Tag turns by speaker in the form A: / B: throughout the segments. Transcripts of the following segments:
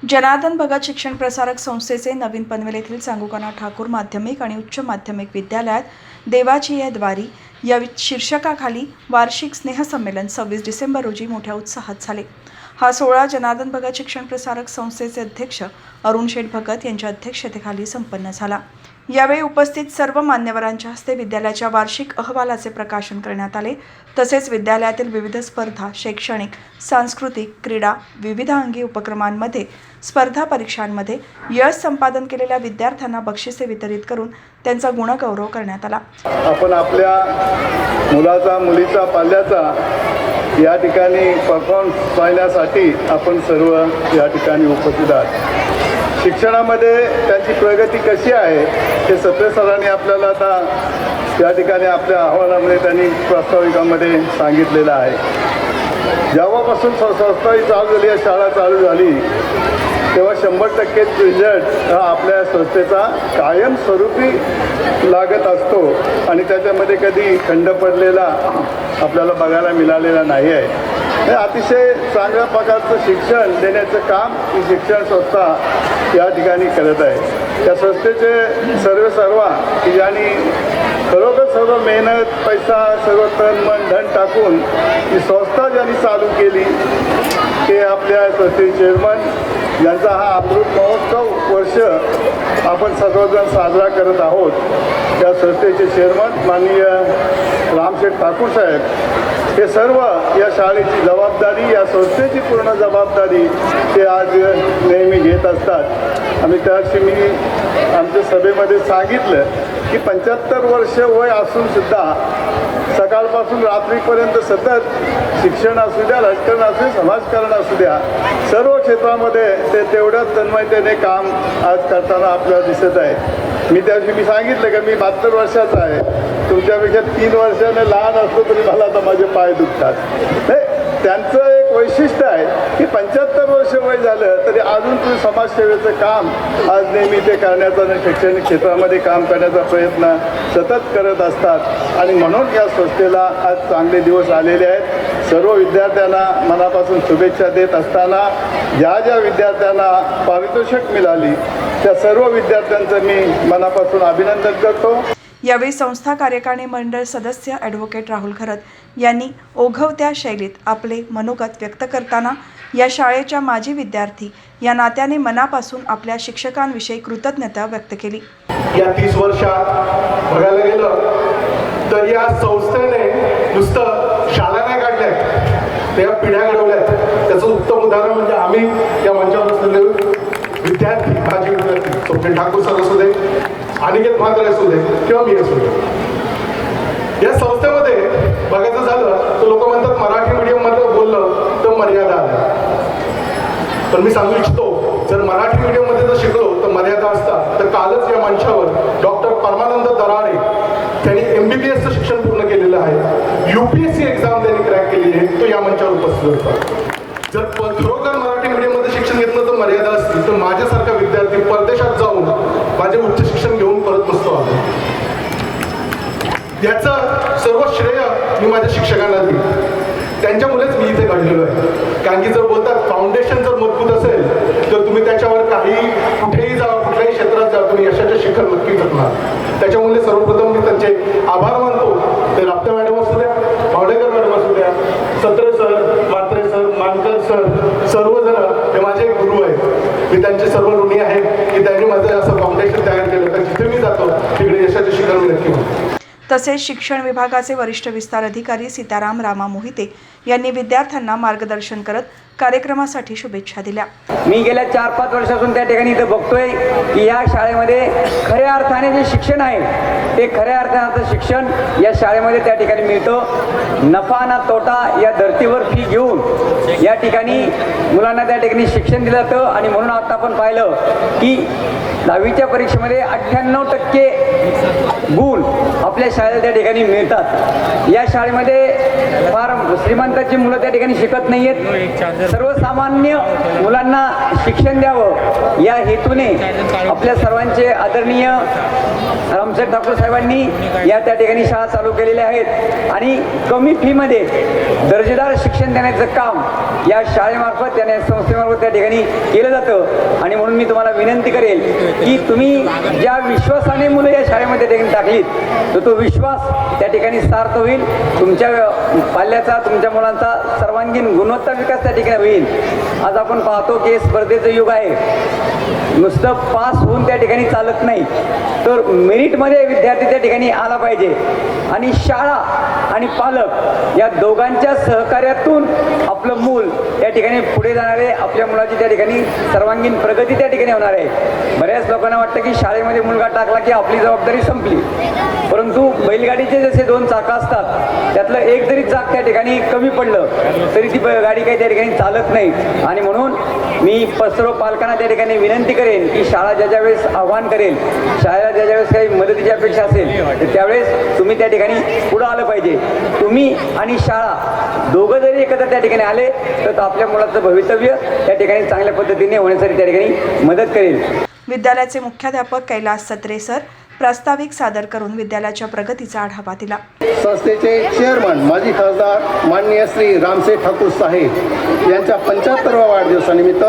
A: जनार्दन भगत शिक्षण प्रसारक संस्थेचे नवीन पनवेल येथील सांगुकाना ठाकूर माध्यमिक आणि उच्च माध्यमिक विद्यालयात देवाची या द्वारी या शीर्षकाखाली वार्षिक स्नेहसंमेलन 26 डिसेंबर रोजी मोठ्या उत्साहात झाले। हा सोहळा जनार्दन भगत शिक्षण प्रसारक संस्थेचे अध्यक्ष अरुण शेठ भगत यांच्या अध्यक्षतेखाली संपन्न झाला। यावेळी उपस्थित सर्व मान्यवरांच्या हस्ते विद्यालयाच्या वार्षिक अहवालाचे प्रकाशन करण्यात आले। तसेच विद्यालयातील विविध स्पर्धा, शैक्षणिक, सांस्कृतिक, क्रीडा, विविधांगी उपक्रमांमध्ये, स्पर्धा परीक्षांमध्ये यश संपादन केलेल्या विद्यार्थ्यांना बक्षिसे वितरित करून त्यांचा गुणगौरव करण्यात आला।
B: आपण आपल्या मुलाचा, मुलीचा, पाल्याचा या ठिकाणी परफॉर्मन्स पाहण्यासाठी आपण सर्व या ठिकाणी उपस्थित आहात। शिक्षणामध्ये त्यांची प्रगती कशी आहे हे सत्रे सरांनी आपल्याला आता या ठिकाणी आपल्या अहवालामध्ये त्यांनी प्रास्ताविकामध्ये सांगितलेलं आहे। जेव्हापासून संस्था ही चालू झाली, शाळा चालू झाली, तेव्हा 100% रिझल्ट हा आपल्या संस्थेचा कायमस्वरूपी लागत असतो आणि त्याच्यामध्ये कधी खंड पडलेला आपल्याला बघायला मिळालेला नाही आहे। हे अतिशय चांगल्या प्रकारचं शिक्षण देण्याचं काम ही शिक्षण संस्था या ठिकाणी करत आहे। त्या संस्थेचे सर्व की ज्यांनी खरोखर सर्व मेहनत, पैसा, सर्व तन मन धन टाकून ही संस्था ज्यांनी चालू केली ते आपल्या संस्थेचे चेअरमन यांचा हा अमृत महोत्सव वर्ष आपण सर्वजण साजरा करत आहोत। त्या संस्थेचे चेअरमन माननीय रामशेठ ठाकूर साहेब हे सर्व या शाळेची जबाबदारी, या संस्थेची पूर्ण जबाबदारी ते आज नेहमी घेत असतात। आणि त्याशी मी आमच्या सभेमध्ये सांगितलं की 75 वर्ष वय असूनसुद्धा सकाळपासून रात्रीपर्यंत सतत शिक्षण असू द्या, राजकारण असू द्या, समाजकारण असू द्या, सर्व क्षेत्रामध्ये ते तेवढ्याच तन्मयतेने काम आज करताना आपल्याला दिसत आहे। मी सांगितलं की मी 72 वर्षाचा आहे, तुमच्यापेक्षा 3 वर्षाने लहान असलो तरी मला आता माझे पाय दुखतात। त्यांचं एक वैशिष्ट्य आहे की 75 वर्ष वय झालं तरी अजून तुम्ही समाजसेवेचं काम आज नेहमी ते करण्याचा आणि शैक्षणिक क्षेत्रामध्ये काम करण्याचा प्रयत्न सतत करत असतात आणि म्हणून या संस्थेला आज चांगले दिवस आलेले आहेत। सर्व विद्यार्थ्यांना मनापासून शुभेच्छा देत असताना ज्या विद्यार्थ्यांना पारितोषिक मिळाली त्या सर्व विद्यार्थ्यांचं मी मनापासून अभिनंदन करतो।
A: यावेळी संस्था कार्यकारिणी मंडळ सदस्य ॲडव्होकेट राहुल खरत यांनी ओघवत्या शैलीत आपले मनोगत व्यक्त करताना या शाळेच्या माजी विद्यार्थी या नात्याने मनापासून आपल्या शिक्षकांविषयी कृतज्ञता व्यक्त केली।
C: या 30 वर्षात बघायला गेलं तर या संस्थेने नुसतं शाळा नाही काढल्यात, त्या पिढ्या घडवल्यात। त्याचं उत्तम उदाहरण म्हणजे आम्ही या मंचावर असलेले विद्यार्थी, माजी विद्यार्थी स्वप्नील ठाकूर सर असू दे, अनिकेत म्हात्रे असू दे किंवा मी असू दे। या संस्थेमध्ये बघायचं झालं तर लोक म्हणतात मराठी मीडियममध्ये बोललं तर मर्यादा आहे, पण मी सांगू इच्छितो जर मराठी मीडियममध्ये जर शिकलो तर मर्यादा असतात। तर कालच या मंचावर डॉक्टर परमानंद दराडे त्यांनी MBBSचं शिक्षण पूर्ण केलेलं आहे, UPSC एक्झाम त्यांनी क्रॅक केलेली आहे, तो या मंचावर उपस्थित होता। जर खरोखर मराठी मीडियममध्ये शिक्षण घेतलं तर मर्यादा असतील तर माझ्यासारखा विद्यार्थी परदेशात जाऊन माझे उच्च शिक्षण घेऊन परत नसतो आलो। याचं सर्व श्रेय मी माझ्या शिक्षकांना दिलं, त्यांच्यामुळेच मी इथे घडलेलो आहे। कारण की जर बोलतात फाउंडेशन जर मजबूत असेल तर तुम्ही त्याच्यावर कुठेही जा, कुठल्याही क्षेत्रात जा, तुम्ही यशाचे शिखर नक्की करणार। त्याच्यामुळे सर्वप्रथम मी त्यांचे आभार मानतो। ते राप्ते मॅडम असू द्या, पावडेकर मॅडम असू द्या, सत्रे सर, म्हात्रे सर, मानकर सर, सर्वजण हे माझे गुरु आहेत। मी त्यांचे सर्व ऋणी आहे की त्यांनी माझं असं फाउंडेशन तयार केलं तर जिथे मी जातो तिकडे यशाचे शिखर मी नक्की होतो।
A: तसेच शिक्षण विभागाचे वरिष्ठ विस्तार अधिकारी सीताराम रामा मोहिते यांनी विद्यार्थ्यांना मार्गदर्शन करत कार्यक्रमासाठी शुभेच्छा दिल्या।
D: मी गेल्या 4-5 वर्षापासून त्या ठिकाणी इथं बघतोय की या शाळेमध्ये खऱ्या अर्थाने जे शिक्षण आहे ते खऱ्या अर्थाचं शिक्षण या शाळेमध्ये त्या ठिकाणी मिळतं। नफा ना तोटा या धर्तीवर फी घेऊन या ठिकाणी मुलांना त्या ठिकाणी शिक्षण दिलं जातं आणि म्हणून आता आपण पाहिलं की 10वीच्या परीक्षेमध्ये 98% गुण आपल्या शाळेला त्या ठिकाणी मिळतात. या शाळेमध्ये फार श्रीमंताची मुलं त्या ठिकाणी शिकत नाही आहेत. सर्वसामान्य मुलांना शिक्षण द्यावं या हेतूने आपल्या सर्वांचे आदरणीय रामसेठ ठाकूर साहेबांनी या त्या ठिकाणी शाळा चालू केलेल्या आहेत आणि कमी फीमध्ये दर्जेदार शिक्षण देण्याचं काम या शाळेमार्फत त्या संस्थेमार्फत त्या ठिकाणी केलं जातं. आणि म्हणून मी तुम्हाला विनंती करेल की तुम्ही ज्या विश्वासाने मुलं या शाळेमध्ये त्या ठिकाणी टाकलीत तर तो विश्वास त्या ठिकाणी सार्थ होईल. तुमच्या पाल्याचा तुमच्या मुलांचा सर्वांगीण गुणवत्ता विकास त्या ठिकाणी होईल. आज आपण पाहतो की स्पर्धेचं युग आहे. नुसतं पास होऊन त्या ठिकाणी चालत नाही तर मेरिटमध्ये विद्यार्थी त्या ठिकाणी आला पाहिजे आणि शाळा आणि पालक या दोघांच्या सहकार्यातून आपलं मूल त्या ठिकाणी पुढे जाणारे आपल्या मुलाची त्या ठिकाणी सर्वांगीण प्रगती त्या ठिकाणी होणार आहे. बऱ्याच लोकांना वाटतं की शाळेमध्ये मुलगा टाकला की आपली जबाबदारी संपली, परंतु बैलगाडीचे जसे 2 चाकं असतात त्यातलं एक जरी चाक त्या ठिकाणी कमी पडलं तरी ती गाडी काही त्या ठिकाणी चालत नाही. आणि म्हणून मी सर्व पालकांना त्या ठिकाणी विनंती करेन की शाळा ज्या वेळेस आव्हान करेल, शाळेला ज्या वेळेस काही मदतीची अपेक्षा असेल तर त्यावेळेस तुम्ही त्या ठिकाणी पुढं आलं पाहिजे. तुम्ही आणि शाळा दोघं जरी एकत्र त्या ठिकाणी आले तर आपल्या मुलाचं भवितव्य त्या ठिकाणी चांगल्या पद्धतीने होण्यासाठी त्या ठिकाणी मदत करेल.
A: विद्यालयाचे मुख्याध्यापक कैलास सत्रे सर प्रास्ताविक सादर करून विद्यालयाच्या प्रगतीचा आढावा दिला.
B: संस्थेचे चेअरमन माजी खासदार माननीय श्री रामसेठ ठाकूर साहेब यांच्या 75व्या वाढदिवसानिमित्त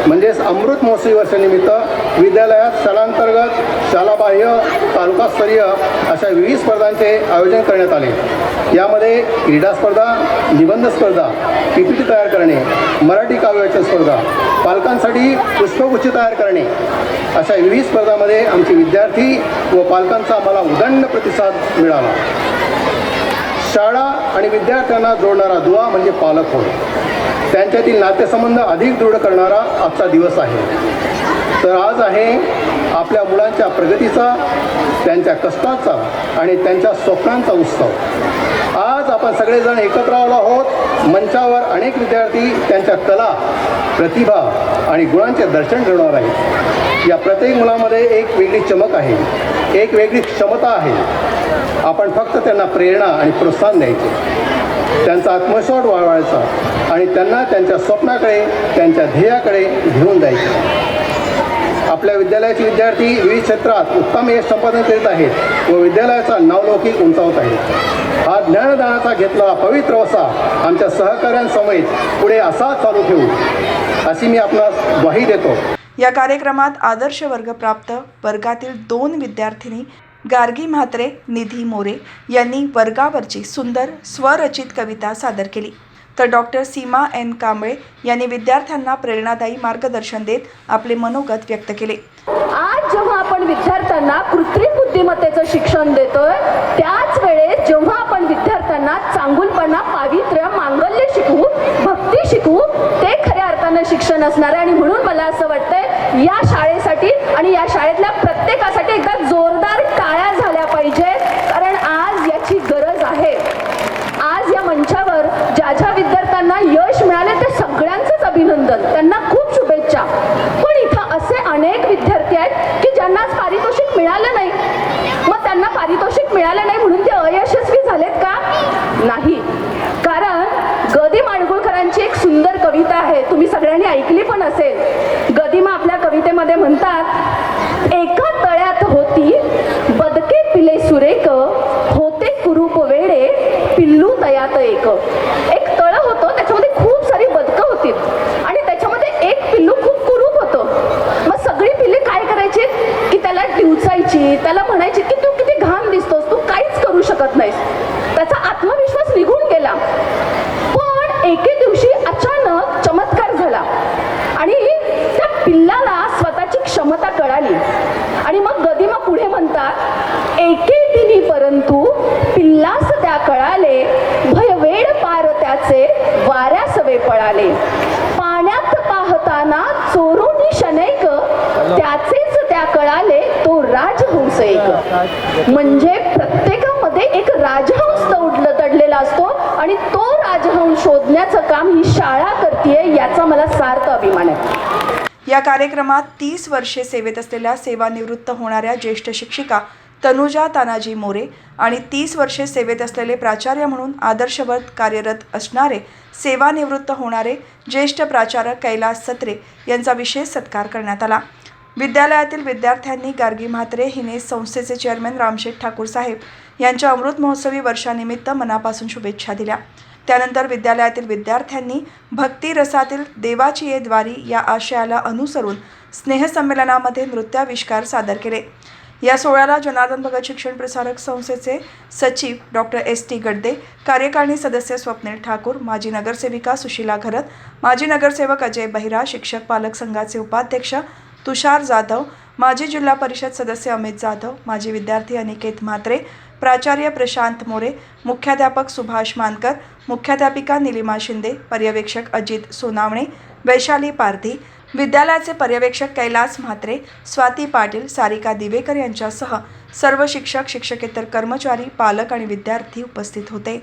B: म्हणजेच अमृत महोत्सवी वर्षानिमित्त विद्यालयात शालांतर्गत, शालाबाह्य, तालुकास्तरीय अशा विविध स्पर्धांचे आयोजन करण्यात आले. यामध्ये क्रीडा स्पर्धा, निबंध स्पर्धा, PPT तयार करणे, मराठी काव्यवाचन स्पर्धा, पालकांसाठी पुष्पगुच्छ तयार करणे अशा विविध स्पर्धांमध्ये आमचे विद्यार्थी व पालकांचा मला उदंड प्रतिसाद मिळाला. शाळा आणि विद्यार्थ्यांना जोडणारा दुवा म्हणजे पालक होय. त्यांच्यातील नातेसंबंध अधिक दृढ करणारा आजचा दिवस आहे. तर आज आहे आपल्या मुलांच्या प्रगतीचा, त्यांच्या कष्टाचा आणि त्यांच्या स्वप्नांचा उत्सव. आज आपण सगळेजण एकत्र आलो आहोत. मंचावर अनेक विद्यार्थी त्यांच्या कला, प्रतिभा आणि गुणांचे दर्शन घडवणार आहेत. या प्रत्येक मुलामध्ये एक वेगळी चमक आहे, एक वेगळी क्षमता आहे. आपण फक्त त्यांना प्रेरणा आणि प्रोत्साहन द्यायचे, त्यांचा आत्मविश्वास वाढवायचा आणि त्यांना त्यांच्या स्वप्नाकडे, त्यांच्या ध्येयाकडे घेऊन जायचे. आपल्या विद्यालयाचे विद्यार्थी विविध क्षेत्रात उत्तम यश संपादन करीत आहेत व विद्यालयाचा नावलौकिक उंचावत आहेत. हा ज्ञानदानाचा घेतलेला पवित्र वसा आमच्या सहकाऱ्यांसमवेत पुढे असाच चालू ठेवू अशी मी आपणास ग्वाही देतो.
A: या कार्यक्रमात आदर्श वर्ग प्राप्त वर्गातील 2 विद्यार्थिनी गार्गी म्हात्रे, निधी मोरे यांनी वर्गावरची सुंदर स्वरचित कविता सादर केली. तर डॉक्टर सीमा एन कांबळे यांनी विद्यार्थ्यांना प्रेरणादायी मार्गदर्शन देत आपले मनोगत व्यक्त केले.
E: आज जेव्हा आपण विद्यार्थ्यांना कृत्रिम बुद्धिमत्तेचं शिक्षण देतोय त्याच वेळेस जेव्हा आपण विद्यार्थ्यांना चांगुलपणा, पावित्र्य, मांगल्य शिकवू, भक्ती शिकवू, ते खऱ्या अर्थानं शिक्षण असणार आहे. आणि म्हणून मला असं वाटतंय या शाळेसाठी आणि या शाळेतल्या प्रत्येकासाठी एकदा जोरदार टाळ्या झाल्या पाहिजेत, कारण आज याची गरज आहे. आज या मंचावर ज्या विद्यार्थ्यांना यश मिळाले ते सगळ्यांचंच अभिनंदन, त्यांना खूप शुभेच्छा. पण इथं असे अनेक विद्यार्थी आहेत की ज्यांना आज पारितोषिक मिळालं नाही. मग त्यांना पारितोषिक मिळालं नाही म्हणून ते अयशस्वी झालेत का? नाही. कारण गदी माडगुळकरांची एक सुंदर कविता आहे, तुम्ही सगळ्यांनी ऐकली पण असेल. गदिमा आपल्या कवितेमध्ये म्हणतात, एका तळ्यात होती बदके पिले सुरेख, होते कुरूप वेडे पिल्लू तयात एक. एक तळ होतं, त्याच्यामध्ये खूप सारी बदकं होती आणि त्याच्यामध्ये एक पिल्लू खूप कुरूप होतं. मग सगळी पिल्ले काय करायची की त्याला डिवचायची, त्याला म्हणायची की तू किती घाण दिसतोस, तू काहीच करू शकत नाहीस. त्याचा आत्मविश्वास निघून गेला. पण एके दिवशी अचानक चमत्कार झाला आणि त्या पिल्लाला स्वतःची क्षमता कळाली. आणि मग गदिमा पुढे म्हणतात, एके दिनी परंतु पिल्लास त्या कळाले, भयवेड पार त्याचे वाऱ्यास वे पळाले. पाण्यात पाहताना चोरुनी शनैक, त्याचेच त्या कळाले तो राजहंस एक. म्हणजे प्रत्येकामध्ये एक राजहंस दडलेला असतो आणि तो राजहंस शोधण्याचं काम ही शाळा करतेय, याचा मला सार्थ अभिमान आहे.
A: या कार्यक्रमात 30 वर्षे सेवेत असलेल्या सेवानिवृत्त होणाऱ्या ज्येष्ठ शिक्षिका तनुजा तानाजी मोरे आणि 30 वर्षे सेवेत असलेले प्राचार्य म्हणून आदर्शवत कार्यरत असणारे सेवानिवृत्त होणारे ज्येष्ठ प्राचार्य कैलास सत्रे यांचा विशेष सत्कार करण्यात आला। विद्यालयातील विद्यार्थ्यांनी गार्गी म्हात्रे हिने संस्थेचे चेअरमॅन रामशेठ ठाकूर साहेब यांच्या अमृत महोत्सवी वर्षानिमित्त मनापासून शुभेच्छा दिल्या। त्यानंतर विद्यालयातील विद्यार्थ्यांनी भक्ती रसातील देवाची ये द्वारी या आशयाला अनुसरून स्नेहसंमेलनामध्ये नृत्याविष्कार सादर केले। या सोहळ्याला जनार्दन भगत शिक्षण प्रसारक संस्थेचे सचिव डॉक्टर S.T. गड्दे, कार्यकारिणी सदस्य स्वप्नील ठाकूर, माजी नगरसेविका सुशीला घरत, माजी नगरसेवक अजय बहिरा, शिक्षक पालक संघाचे उपाध्यक्ष तुषार जाधव, माजी जिल्हा परिषद सदस्य अमित जाधव, माजी विद्यार्थी अनिकेत म्हात्रे, प्राचार्य प्रशांत मोरे, मुख्याध्यापक सुभाष मानकर, मुख्याध्यापिका निलिमा शिंदे, पर्यवेक्षक अजित सोनावणे, वैशाली पारधी, विद्यालयाचे पर्यवेक्षक कैलास म्हात्रे, स्वाती पाटील, सारिका दिवेकर यांच्यासह सर्व शिक्षक, शिक्षकेतर कर्मचारी, पालक आणि विद्यार्थी उपस्थित होते।